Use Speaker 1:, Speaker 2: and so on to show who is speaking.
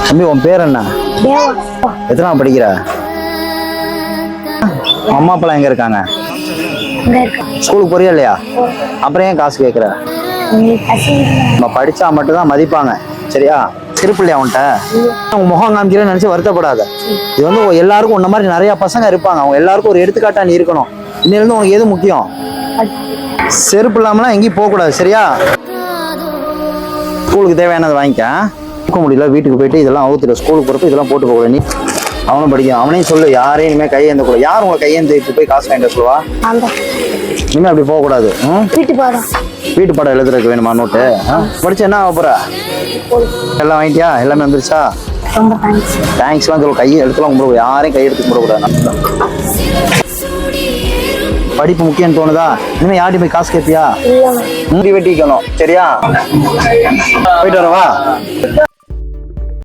Speaker 1: தம்பி உன் பேர் என்ன? எத்தனாவது படிக்கிற? அம்மா அப்பாலாம் எங்க இருக்காங்க? ஸ்கூலுக்கு போறியா இல்லையா? அப்புறம் ஏன் காசு கேட்குற? நம்ம படிச்சா மட்டும்தான் மதிப்பாங்க, சரியா? திருப்பிள்ளையா உன்ட்ட உன் முகம் காமிக்கிறேன்னு நினைச்சு வருத்தப்படாத. இது வந்து எல்லாருக்கும் உன்ன மாதிரி நிறைய பசங்க இருப்பாங்க. அவங்க எல்லாருக்கும் ஒரு எடுத்துக்காட்டா நீ இருக்கணும். இன்னிலிருந்து உனக்கு எது முக்கியம்? செருப்பு இல்லாமலாம் எங்கேயும் போகக்கூடாது, சரியா? ஸ்கூலுக்கு தேவையானது வாங்கிக்க. போக முடியல, வீட்டுக்கு போயிட்டு இதெல்லாம் அவுத்துட்டு ஸ்கூலுக்கு போகிறப்ப இதெல்லாம் போட்டு போகக்கூடாது. நீ அவனும் படிக்கும், அவனையும் சொல்லு யாரையும் இனிமேல் கையேந்த கூட. யார் உங்களை கையேந்து இப்போ போய் காசு வாங்கிட்டு சொல்லுவா? இனிமேல் அப்படி போகக்கூடாது. வீட்டு பாடம் எழுதுறதுக்கு வேணுமா நோட்டு? படிச்சு என்ன ஆக போற? எல்லாம் வாங்கிட்டியா? எல்லாமே வந்துருச்சா? தேங்க்ஸ்லாம் சொல்ல. கையை எடுத்துலாம் கும்பிட, யாரையும் கை எடுத்து கும்பிடக்கூடாது. படிப்பு முக்கியம் தோணுதா? இனிமே யார்ட்டி போய் காசு கேட்பியா? முடி வெட்டிக்கணும், சரியா? போயிட்டு வரவா?